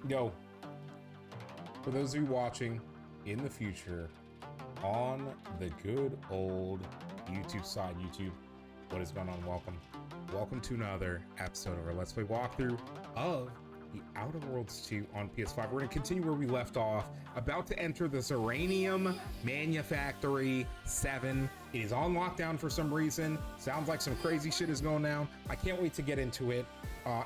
Yo, for those of you watching in the future on the good old YouTube side, what is going on? Welcome to another episode of our Let's Play walkthrough of The Outer Worlds 2 on PS5. We're going to continue where we left off, about to enter the ZYRANIUM MANUFACTORY 7. It is on lockdown for some reason. Sounds like some crazy shit is going down. I can't wait to get into it.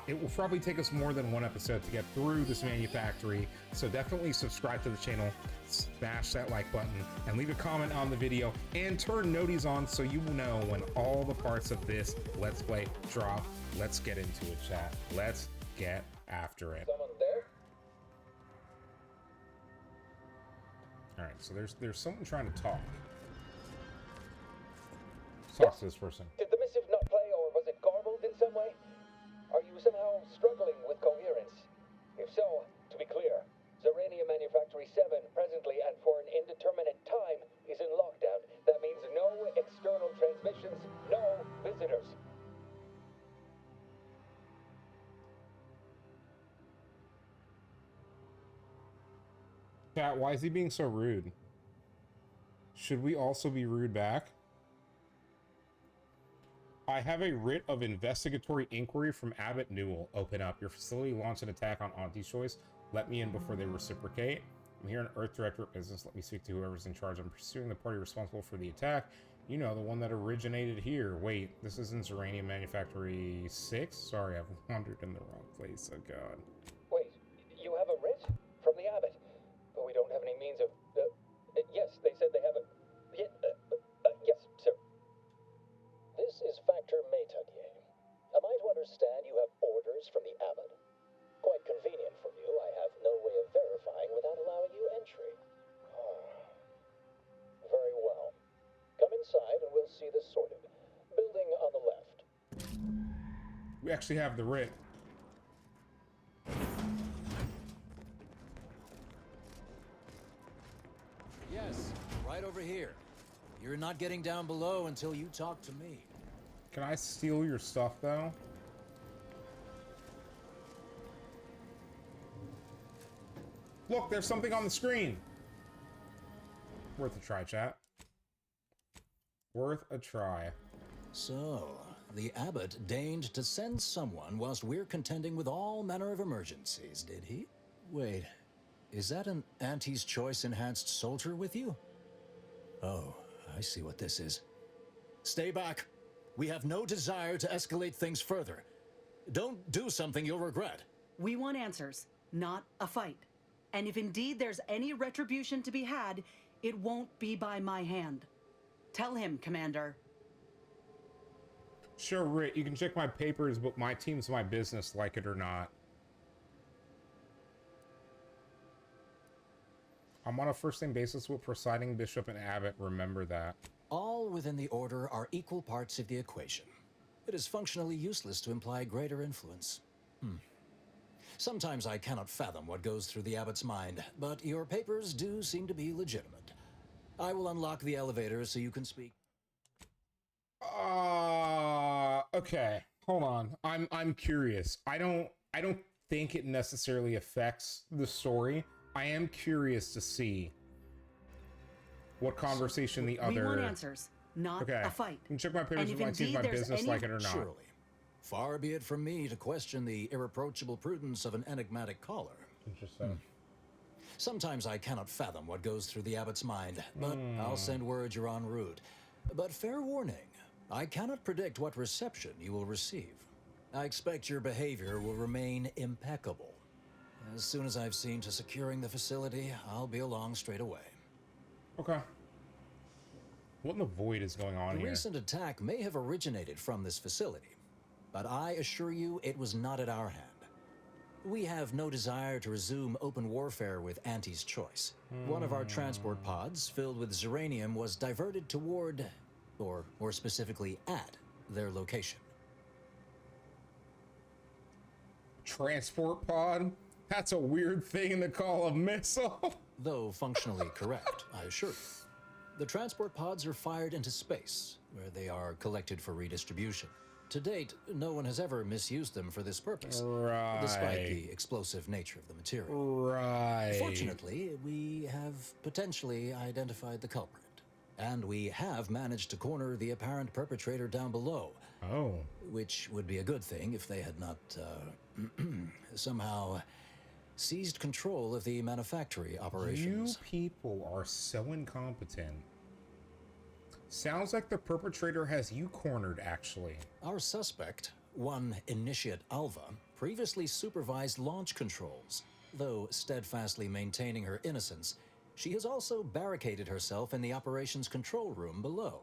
It will probably take us more than one episode to get through this manufactory, so definitely subscribe to the channel, smash that like button, and leave a comment on the video, and turn noties on so you will know when all the parts of this Let's Play drop. Let's get into it, chat. Let's get after it. Someone there? All right, so there's someone trying to talk. Let's talk to this person. Did the missive not play, or was it garbled in some way? Are you somehow struggling with coherence? If so, to be clear, ZYRANIUM Manufactory 7 presently and for an indeterminate time is in lockdown. That means no external transmissions, no visitors. Chat, why is he being so rude? Should we also be rude back? I have a writ of investigatory inquiry from Abbott Newell. Open up. Your facility launched an attack on Auntie's Choice. Let me in before they reciprocate. I'm here an Earth Director of Business. Let me speak to whoever's in charge. I'm pursuing the party responsible for the attack. You know, the one that originated here. Wait, this isn't ZYRANIUM Manufactory 6? Sorry, I've wandered in the wrong place. Oh, God. Wait, you have a writ? From the Abbott? But we don't have any means of... yes, they said they have a... yes, sir. This is Factor Métanier. Am I to understand you have orders from the Abbot? Quite convenient for you. I have no way of verifying without allowing you entry. Very well. Come inside and we'll see this sorted. Building on the left. We actually have the writ. Yes, right over here. You're not getting down below until you talk to me. Can I steal your stuff, though? Look, there's something on the screen. Worth a try, chat. Worth a try. So, the Abbot deigned to send someone whilst we're contending with all manner of emergencies, did he? Wait, is that an Auntie's Choice enhanced soldier with you? Oh, I see what this is. Stay back. We have no desire to escalate things further. Don't do something you'll regret. We want answers, not a fight. And if indeed there's any retribution to be had, it won't be by my hand. Tell him, Commander. Sure, Rit, you can check my papers, but my team's my business, like it or not. I'm on a first-name basis with Presiding Bishop and Abbot, remember that. All within the Order are equal parts of the equation. It is functionally useless to imply greater influence. Sometimes I cannot fathom what goes through the Abbot's mind, but your papers do seem to be legitimate. I will unlock the elevator so you can speak. Okay. Hold on. I'm curious. I don't think it necessarily affects the story. I am curious to see what conversation the other... We want answers, not a fight. You can check my papers And with if my team, indeed my there's business, any- like it or not. Surely. Far be it from me to question the irreproachable prudence of an enigmatic caller. Interesting. Sometimes I cannot fathom what goes through the Abbot's mind, but I'll send word you're en route. But fair warning, I cannot predict what reception you will receive. I expect your behavior will remain impeccable. As soon as I've seen to securing the facility, I'll be along straight away. Okay. What in the void is going on The here? recent attack may have originated from this facility, but I assure you it was not at our hand. We have no desire to resume open warfare with Auntie's Choice. One of our transport pods, filled with ZYRANIUM, was diverted toward, or more specifically at, their location. Transport pod? That's a weird thing to call a missile. Though functionally correct, I assure you. The transport pods are fired into space, where they are collected for redistribution. To date, no one has ever misused them for this purpose, Right. despite the explosive nature of the material. Right. Fortunately, we have potentially identified the culprit, and we have managed to corner the apparent perpetrator down below. Oh. Which would be a good thing if they had not, somehow seized control of the manufactory operations. You people are so incompetent. Sounds like the perpetrator has you cornered, actually. Our suspect, one Initiate Alva, previously supervised launch controls. Though steadfastly maintaining her innocence, she has also barricaded herself in the operations control room below.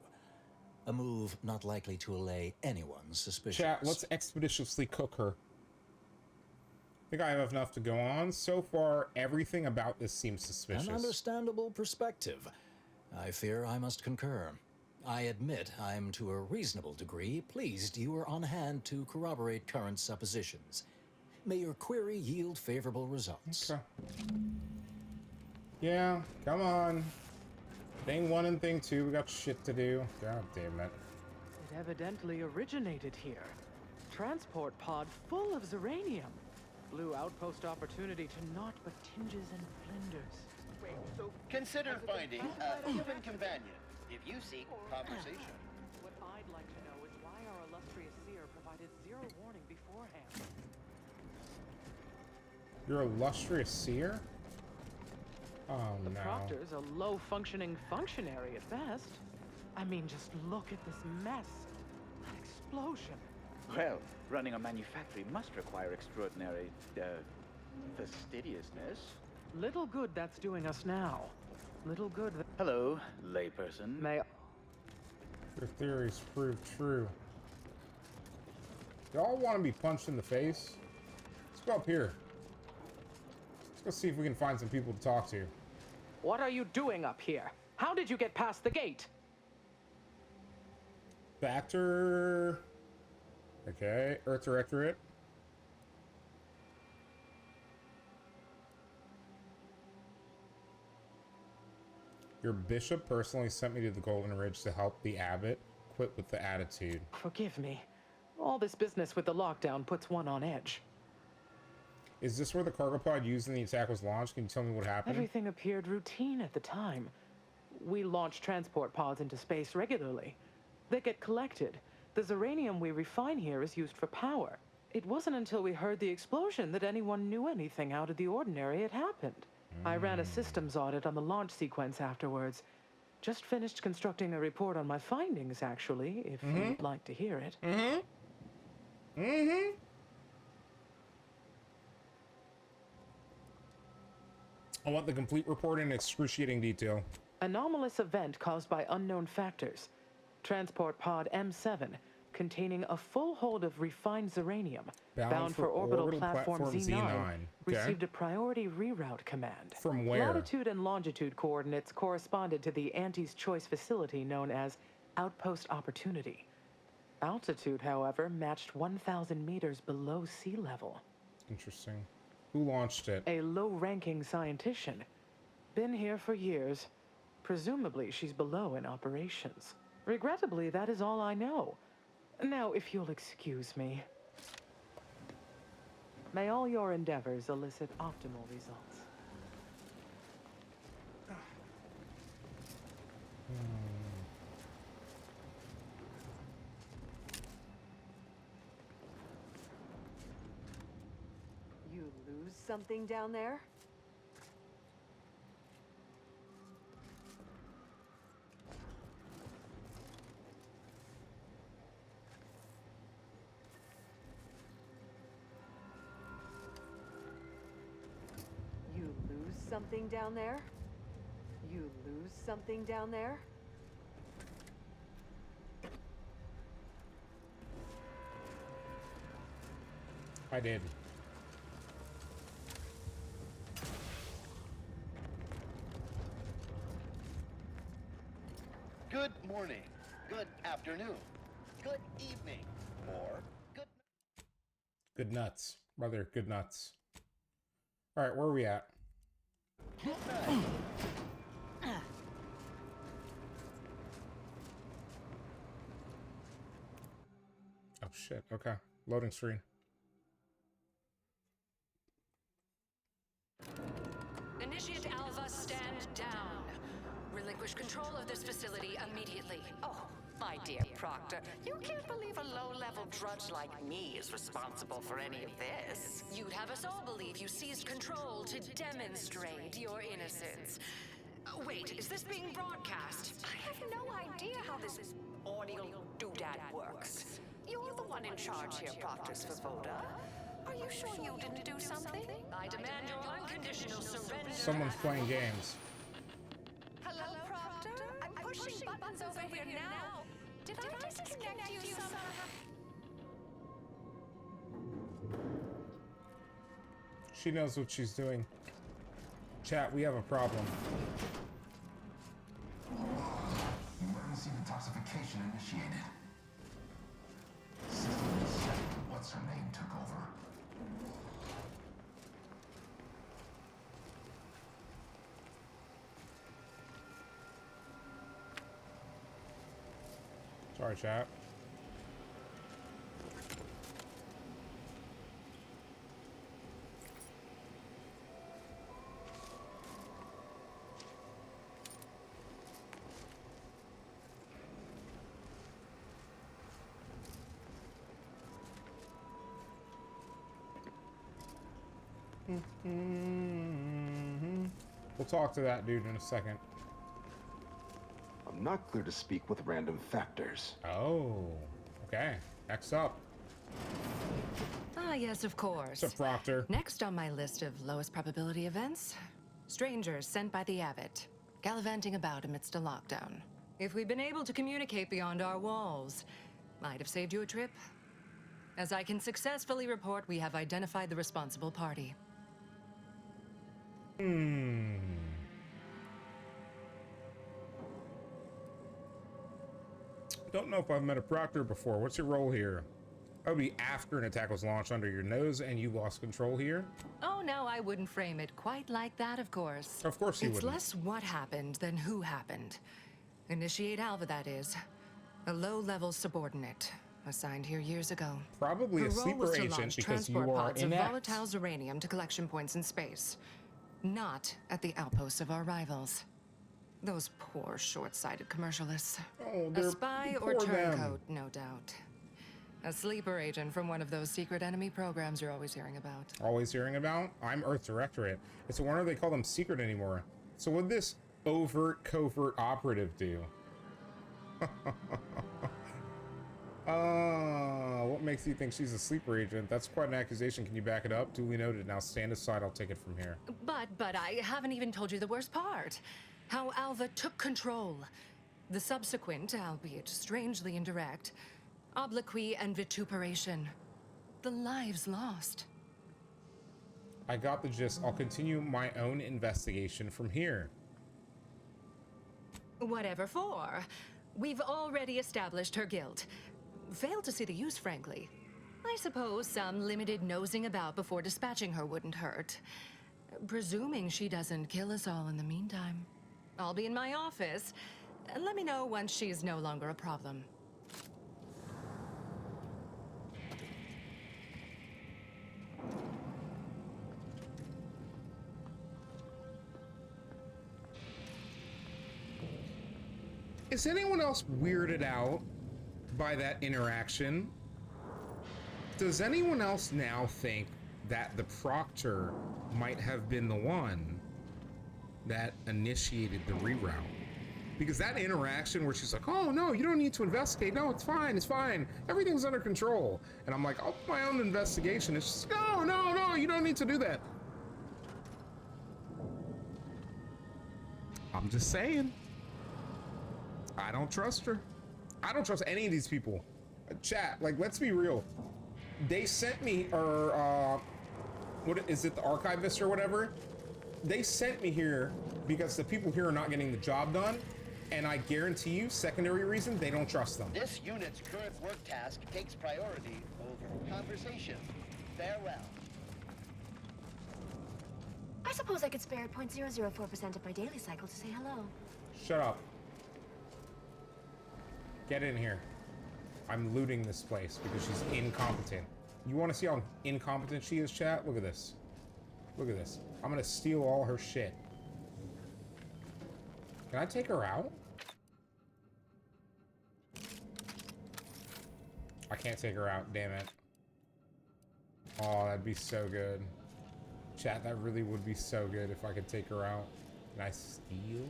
A move not likely to allay anyone's suspicions. Chat, let's expeditiously cook her. I think I have enough to go on. So far, everything about this seems suspicious. An understandable perspective. I fear I must concur. I admit I'm to a reasonable degree pleased you are on hand to corroborate current suppositions. May your query yield favorable results. Okay. Yeah, come on. Thing 1 and thing 2, we got shit to do. God damn it. It evidently originated here. Transport pod full of ZYRANIUM. Blue outpost opportunity to naught but tinges and flinders. Wait, so consider finding a human companion if you seek conversation. What I'd like to know is why our illustrious seer provided zero warning beforehand. You're illustrious seer? Oh, The no. Proctor's a low-functioning functionary at best. I mean, just look at this mess. That explosion. Well, running a manufactory must require extraordinary, fastidiousness. Little good that's doing us now. Little good that... Hello, layperson. May... Your theories prove true. Y'all want to be punched in the face? Let's go up here. Let's go see if we can find some people to talk to. What are you doing up here? How did you get past the gate? Factor... Okay, Earth Directorate. Your bishop personally sent me to the Golden Ridge to help the abbot quit with the attitude. Forgive me. All this business with the lockdown puts one on edge. Is this where the cargo pod used in the attack was launched? Can you tell me what happened? Everything appeared routine at the time. We launch transport pods into space regularly. They get collected. The ZYRANIUM we refine here is used for power. It wasn't until we heard the explosion that anyone knew anything out of the ordinary had happened. I ran a systems audit on the launch sequence afterwards. Just finished constructing a report on my findings, actually, if you'd like to hear it. I want the complete report in excruciating detail. Anomalous event caused by unknown factors. Transport pod M7, containing a full hold of refined ZYRANIUM, bound for orbital platform Z9, received a priority reroute command. From where? Latitude and longitude coordinates corresponded to the Anti's Choice facility known as Outpost Opportunity. Altitude, however, matched 1,000 meters below sea level. Interesting. Who launched it? A low-ranking scientician. Been here for years. Presumably, she's below in operations. Regrettably, that is all I know. Now, if you'll excuse me. May all your endeavors elicit optimal results. You lose something down there? You lose something down there? You lose something down there? I did. Good morning, good afternoon, good evening, or good... Good nuts. Brother, good nuts. Alright, where are we at? night. shit. Okay. Loading screen. Initiate Alva, stand down. Relinquish control of this facility immediately. Oh, my dear Proctor, you can't believe a low-level drudge like me is responsible for any of this. You'd have us all believe you seized control to demonstrate your innocence. Wait, is this being broadcast? I have no idea how this audio doodad works. You're the one in charge here, Proctor Svoboda. Are you sure you didn't do something? I demand your unconditional surrender. Someone's playing games. Hello, Proctor? I'm pushing buttons over here now. Did I disconnect you somehow? She knows what she's doing. Chat, we have a problem. Emergency detoxification initiated. System reset. What's her name took over. Sorry, chat. We'll talk to that dude in a second. I'm not clear to speak with random factors. Oh, okay. Next up. Ah, yes, of course. What's up, Proctor? Next on my list of lowest probability events, strangers sent by the Abbot, gallivanting about amidst a lockdown. If we'd been able to communicate beyond our walls, might have saved you a trip. As I can successfully report, we have identified the responsible party. Don't know if I've met a Proctor before. What's your role here? That would be after an attack was launched under your nose and you lost control here? Oh, no, I wouldn't frame it quite like that, of course. Of course you wouldn't. It's less wouldn't. what happened than who happened. Initiate Alva, that is. A low-level subordinate, assigned here years ago. Probably Her a role sleeper was to agent launch because you transport are pods of inept. volatile ZYRANIUM to collection points in space. Not at the outposts of our rivals. Those poor, short-sighted commercialists. Oh, A spy or poor them. turncoat, no doubt. A sleeper agent from one of those secret enemy programs you're always hearing about. Always hearing about? I'm Earth Directorate. It's a wonder they call them secret anymore. So what'd this overt, covert operative do? What makes you think she's a sleeper agent? That's quite an accusation. Can you back it up? Duly noted. Now stand aside. I'll take it from here. But I haven't even told you the worst part. How Alva took control. The subsequent, albeit strangely indirect, obloquy and vituperation. The lives lost. I got the gist. I'll continue my own investigation from here. Whatever for. We've already established her guilt. Failed to see the use, frankly. I suppose some limited nosing about before dispatching her wouldn't hurt. Presuming she doesn't kill us all in the meantime. I'll be in my office. Let me know once she's no longer a problem. Is anyone else weirded out by that interaction? Does anyone else now think that the Proctor might have been the one that initiated the reroute? Because that interaction where she's like, oh no, you don't need to investigate. No, it's fine. Everything's under control. And I'm like, I'll do my own investigation. It's just, no, you don't need to do that. I'm just saying. I don't trust her. I don't trust any of these people. Chat, like, let's be real. They sent me, what is it, the archivist or whatever? They sent me here because the people here are not getting the job done, and I guarantee you, secondary reason, they don't trust them. This unit's current work task takes priority over conversation. Farewell. I suppose I could spare 0.004% of my daily cycle to say hello. Shut up. Get in here. I'm looting this place because she's incompetent. You want to see how incompetent she is, chat? Look at this. Look at this. I'm gonna steal all her shit. Can I take her out? I can't take her out, damn it. Oh, that'd be so good. Chat, that really would be so good if I could take her out. Can I steal?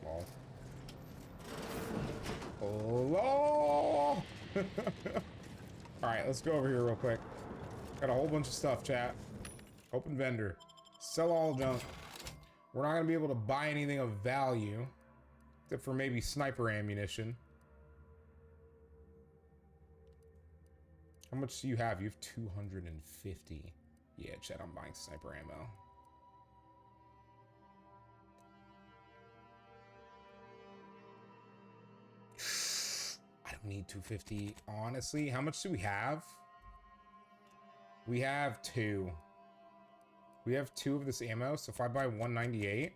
Well. Oh! Alright, let's go over here real quick. Got a whole bunch of stuff, chat. Open vendor. Sell all junk. We're not going to be able to buy anything of value. Except for maybe sniper ammunition. How much do you have? You have 250. Yeah, chat, I'm buying sniper ammo. I don't need 250. Honestly, how much do we have? We have 2. We have 2 of this ammo, so if I buy 198,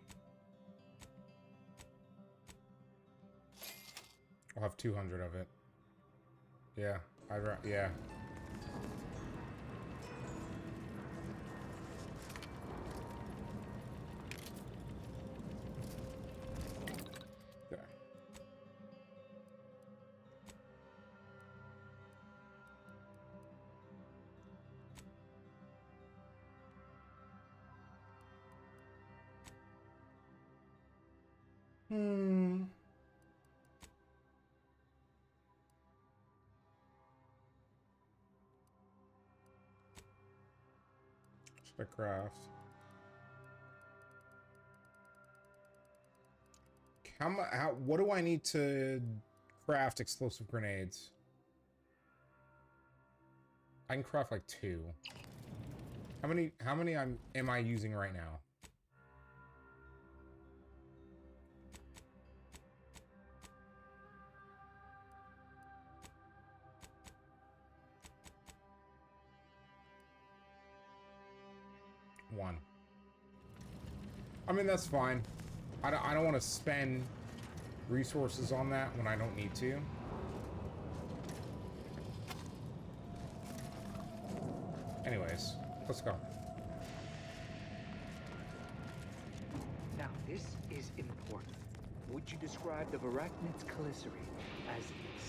I'll have 200 of it. Yeah, yeah. Okay. Should I craft? What do I need to craft explosive grenades? I can craft like 2. How many am I using right now? One. I mean, that's fine. I don't want to spend resources on that when I don't need to. Anyways, let's go. Now, this is important. Would you describe the Varachnid's calicity as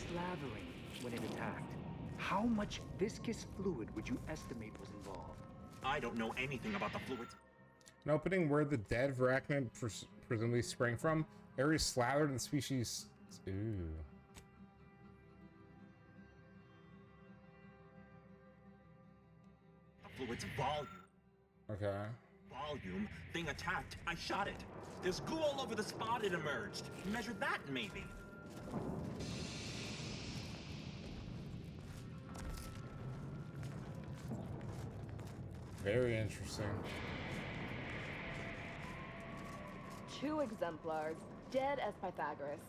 slavering when it attacked? How much viscous fluid would you estimate was involved? I don't know anything about the fluids. An opening where the dead Varachnid presumably sprang from. Area slathered in species. Ooh. The fluid's volume. Okay. Volume. Thing attacked. I shot it. There's goo all over the spot it emerged. Measure that, maybe. Very interesting. 2 exemplars, dead as Pythagoras.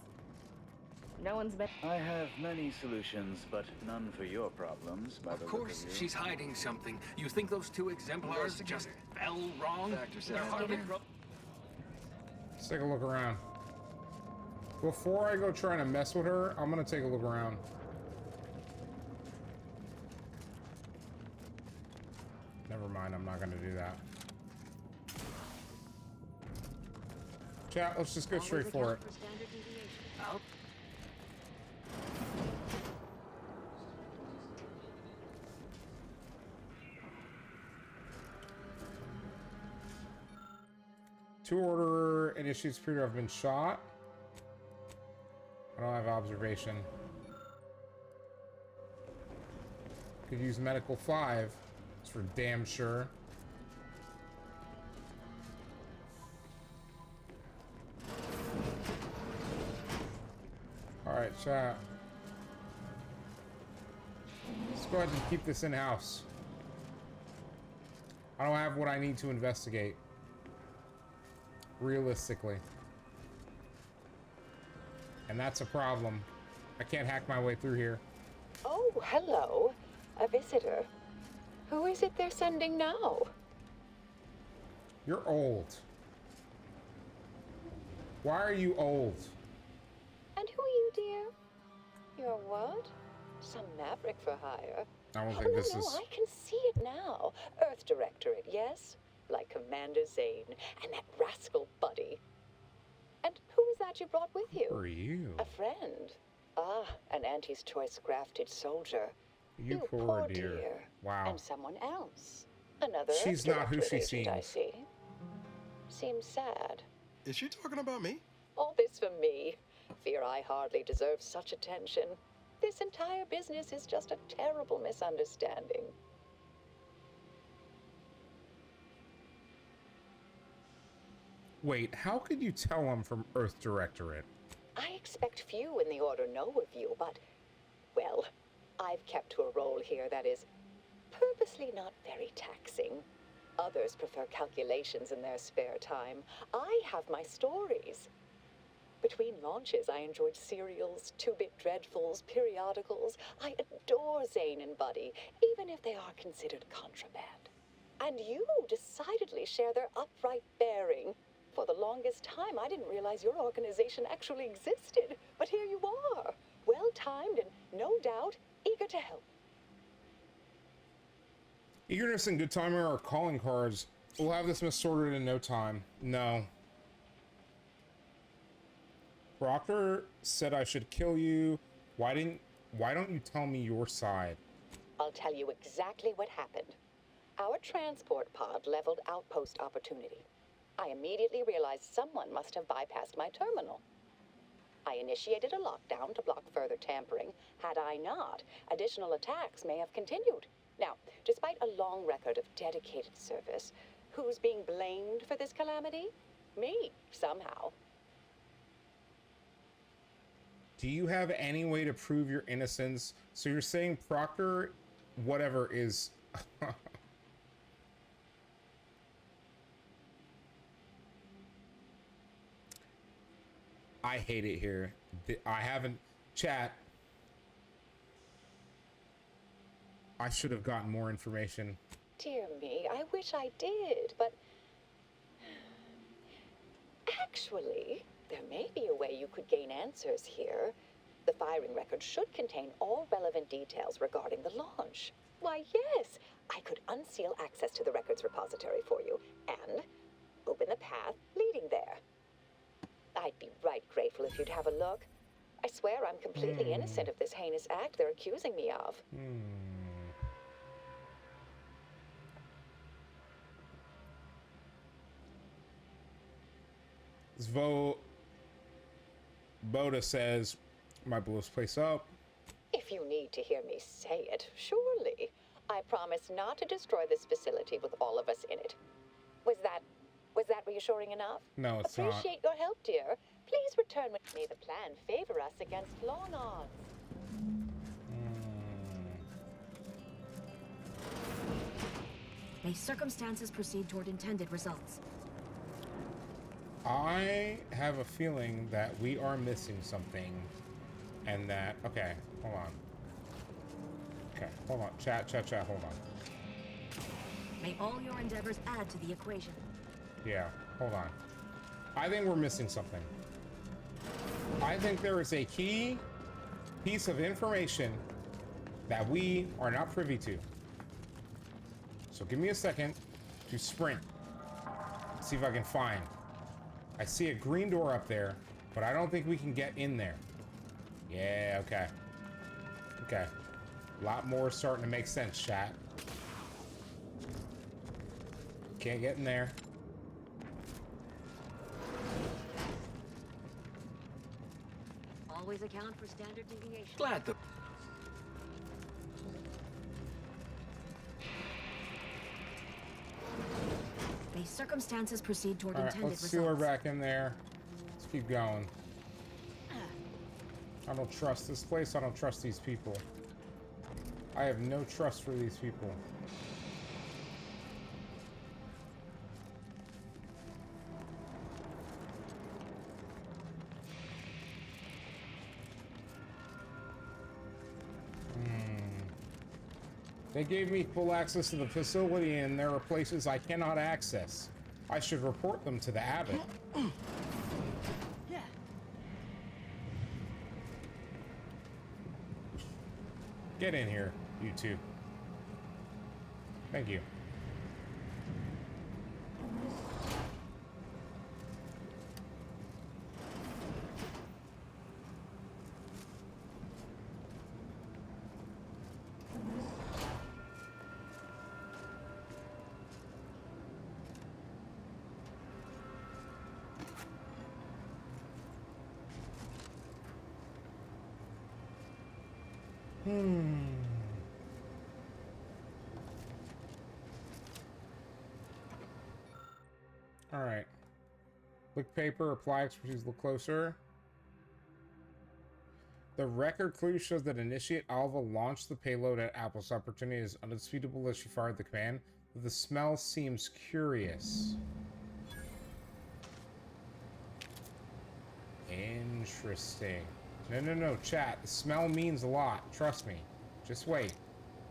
No one's been. I have many solutions, but none for your problems. Of course, she's hiding something. You think those 2 exemplars just fell wrong? They're hardly. Let's take a look around. Before I go trying to mess with her, I'm gonna take a look around. Never mind, I'm not gonna do that. Chat, let's just go straight for it. Two order initiates appear to have been shot. I don't have observation. Could use medical 5. It's for damn sure. Alright, chat. Let's go ahead and keep this in-house. I don't have what I need to investigate. Realistically. And that's a problem. I can't hack my way through here. Oh, hello. A visitor. Who is it they're sending now? You're old. Why are you old? And who are you, dear? You're what? Some maverick for hire? I don't think this no, is... I can see it now. Earth Directorate, yes? Like Commander Zane and that rascal Buddy. And who was that you brought with you? Who are you? A friend. Ah, an Auntie's Choice grafted soldier. You poor dear. Wow. And someone else. Another She's not who she agent, I seems. see. Seems sad. Is she talking about me? All this for me. Fear I hardly deserve such attention. This entire business is just a terrible misunderstanding. Wait, how could you tell I'm from Earth Directorate? I expect few in the Order know of you, but, well, I've kept to a role here that is purposely not very taxing. Others prefer calculations in their spare time. I have my stories. Between launches, I enjoyed serials, two-bit dreadfuls, periodicals. I adore Zane and Buddy, even if they are considered contraband. And you decidedly share their upright bearing. For the longest time, I didn't realize your organization actually existed. But here you are, well-timed and, no doubt, eager to help. Eagerness and good timing are calling cards. We'll have this sorted in no time. No. Proctor said I should kill you. Why don't you tell me your side? I'll tell you exactly what happened. Our transport pod leveled outpost opportunity. I immediately realized someone must have bypassed my terminal. I initiated a lockdown to block further tampering. Had I not, additional attacks may have continued. Now, despite a long record of dedicated service, who's being blamed for this calamity? Me, somehow. Do you have any way to prove your innocence? So you're saying Proctor, whatever, is... I hate it here. I haven't... Chat. I should have gotten more information. Dear me, I wish I did, but... Actually, there may be a way you could gain answers here. The firing record should contain all relevant details regarding the launch. Why, yes, I could unseal access to the records repository for you and open the path leading there. I'd be right grateful if you'd have a look. I swear I'm completely innocent of this heinous act they're accusing me of. Boda says, might blow this place up. If you need to hear me say it, surely. I promise not to destroy this facility with all of us in it. Was that reassuring enough? No, it's not. Appreciate your help, dear. Please return with me. The plan favor us against long odds. May circumstances proceed toward intended results. I have a feeling that we are missing something, and that... Okay, hold on. Okay, hold on. Chat, hold on. May all your endeavors add to the equation. Yeah, hold on. I think we're missing something. I think there is a key piece of information that we are not privy to. So give me a second to sprint. See if I can find. I see a green door up there, but I don't think we can get in there. Yeah, okay. Okay. A lot more starting to make sense, chat. Can't get in there. Always account for standard deviation. Glad the... May circumstances proceed toward All right, intended let's results. seal her back in there. Let's keep going. I don't trust this place. I don't trust these people. I have no trust for these people. They gave me full access to the facility, and there are places I cannot access. I should report them to the abbot. Get in here, you two. Thank you. All right. Look paper, apply expertise, look closer. The record clearly shows that Initiate Alva launched the payload at Apple's opportunity is undisputable as she fired the command, but the smell seems curious. Interesting. No, chat. The smell means a lot. Trust me. Just wait.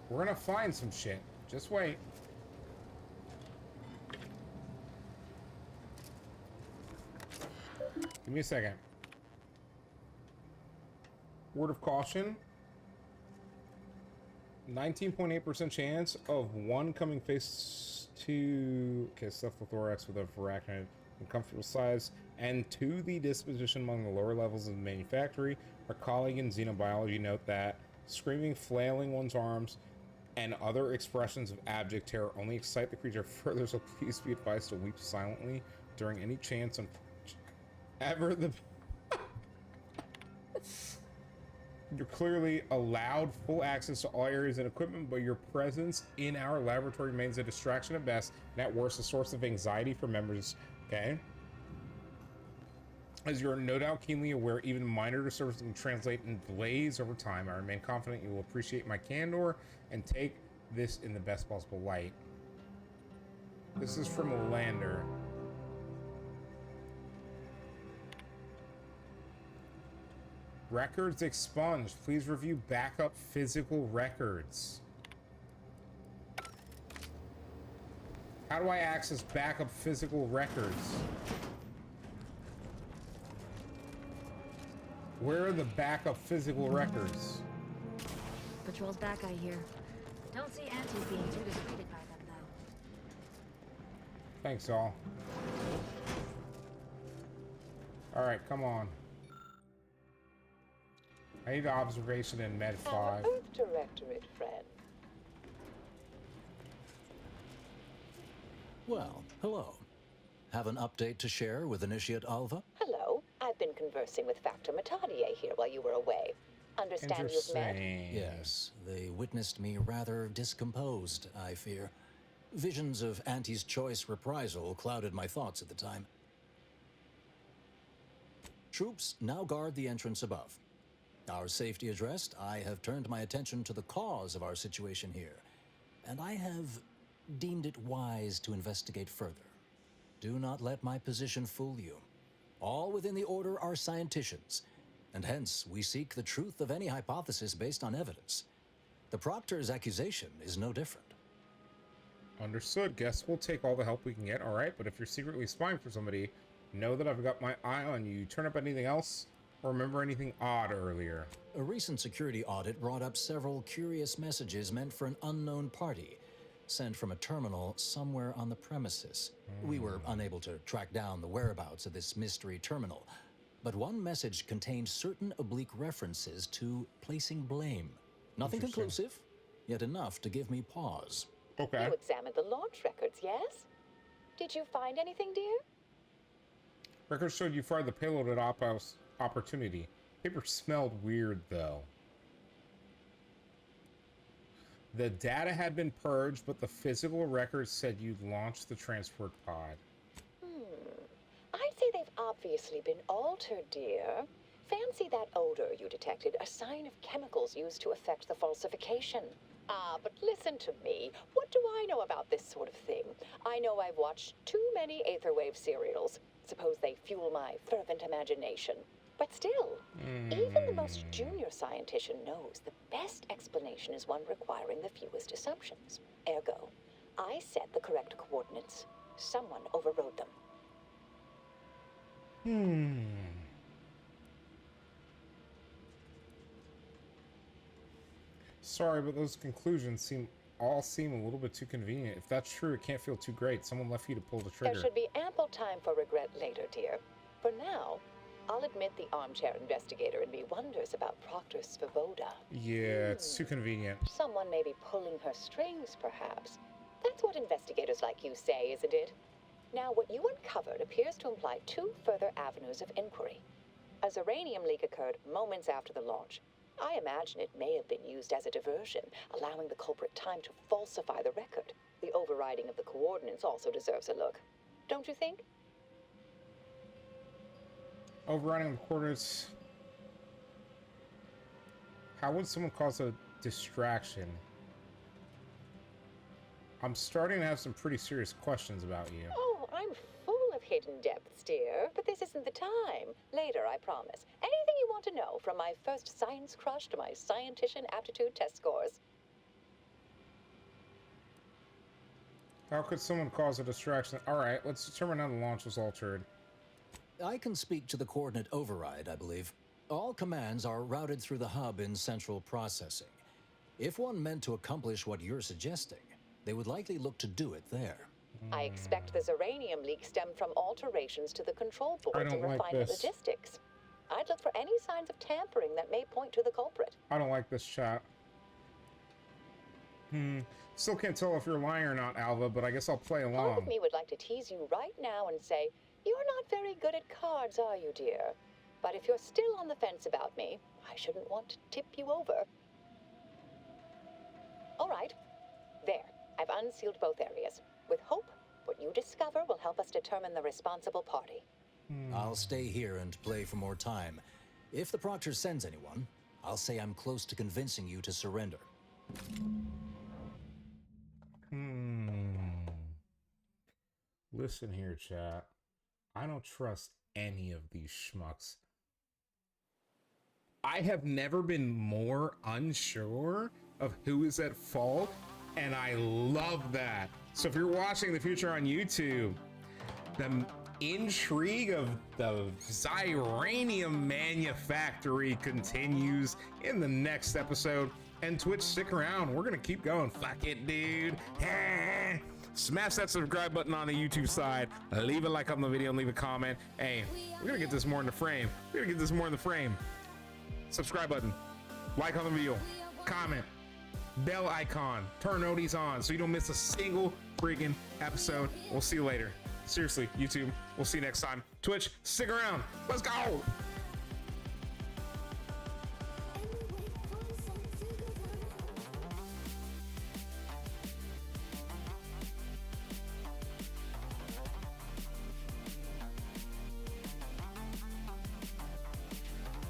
We're gonna find some shit. Just wait. Give me a second. Word of caution. 19.8% chance of one coming face to cephalothorax with a arachnid uncomfortable size, and to the disposition among the lower levels of the manufactory. Our colleague in xenobiology note that screaming, flailing one's arms, and other expressions of abject terror only excite the creature further, so please be advised to weep silently during any chance ever the You're clearly allowed full access to all areas and equipment, but your presence in our laboratory remains a distraction at best, and at worst, a source of anxiety for members, okay? As you are no doubt keenly aware, even minor disturbances can translate in delays over time. I remain confident you will appreciate my candor and take this in the best possible light. This is from Lander. Records expunged. Please review backup physical records. How do I access backup physical records? Where are the backup physical records? Patrol's back, I hear. Don't see Auntie being too dissuaded by them, though. Thanks, all. Alright, come on. I need observation in Med 5. Earth Directorate, friend. Well, hello. Have an update to share with Initiate Alva? Hello. I've been conversing with Factor Matadier here while you were away. Understand you've met? Yes, they witnessed me rather discomposed, I fear. Visions of Auntie's choice reprisal clouded my thoughts at the time. Troops now guard the entrance above. Our safety addressed, I have turned my attention to the cause of our situation here, and I have deemed it wise to investigate further. Do not let my position fool you. All within the Order are scienticians, and hence we seek the truth of any hypothesis based on evidence. The Proctor's accusation is no different. Understood. Guess we'll take all the help we can get, alright? But if you're secretly spying for somebody, know that I've got my eye on you. Turn up anything else? Or remember anything odd earlier? A recent security audit brought up several curious messages meant for an unknown party, sent from a terminal somewhere on the premises. We were unable to track down the whereabouts of this mystery terminal, but one message contained certain oblique references to placing blame. Nothing conclusive, yet enough to give me pause. Okay. You examined the launch records, yes? Did you find anything, dear? Records showed you fired the payload at opportunity. Paper smelled weird, though. The data had been purged, but the physical records said you'd launched the transport pod. I'd say they've obviously been altered, dear. Fancy that odor you detected, a sign of chemicals used to effect the falsification. But listen to me. What do I know about this sort of thing? I know I've watched too many Aetherwave serials. Suppose they fuel my fervent imagination. But still, even the most junior scientician knows the best explanation is one requiring the fewest assumptions. Ergo, I set the correct coordinates. Someone overrode them. Sorry, but those conclusions all seem a little bit too convenient. If that's true, it can't feel too great. Someone left you to pull the trigger. There should be ample time for regret later, dear. For now, I'll admit the armchair investigator in me wonders about Proctor Svoboda. Yeah, it's too convenient. Someone may be pulling her strings, perhaps. That's what investigators like you say, isn't it? Now, what you uncovered appears to imply two further avenues of inquiry. A ZYRANIUM leak occurred moments after the launch. I imagine it may have been used as a diversion, allowing the culprit time to falsify the record. The overriding of the coordinates also deserves a look. Don't you think? Overriding the coordinates. How would someone cause a distraction? I'm starting to have some pretty serious questions about you. Oh, I'm full of hidden depths, dear. But this isn't the time. Later, I promise. Anything you want to know, from my first science crush to my scientician aptitude test scores. How could someone cause a distraction? Alright, let's determine how the launch was altered. I can speak to the coordinate override, I believe. All commands are routed through the hub in central processing. If one meant to accomplish what you're suggesting, they would likely look to do it there. I expect the ZYRANIUM leak stemmed from alterations to the control boards and refinement logistics. I'd look for any signs of tampering that may point to the culprit. I don't like this chat. Still can't tell if you're lying or not, Alva, but I guess I'll play along. Part of me would like to tease you right now and say, you're not very good at cards, are you, dear? But if you're still on the fence about me, I shouldn't want to tip you over. All right. There. I've unsealed both areas. With hope, what you discover will help us determine the responsible party. I'll stay here and play for more time. If the Proctor sends anyone, I'll say I'm close to convincing you to surrender. Listen here, chat. I don't trust any of these schmucks. I have never been more unsure of who is at fault, and I love that. So if you're watching the future on YouTube, the intrigue of the ZYRANIUM Manufactory continues in the next episode. And Twitch, stick around. We're gonna keep going. Fuck it, dude. Smash that subscribe button on the YouTube side. Leave a like on the video and leave a comment. Hey, we're gonna get this more in the frame. We're gonna get this more in the frame. Subscribe button. Like on the video. Comment. Bell icon. Turn noties on so you don't miss a single freaking episode. We'll see you later. Seriously, YouTube. We'll see you next time. Twitch, stick around. Let's go.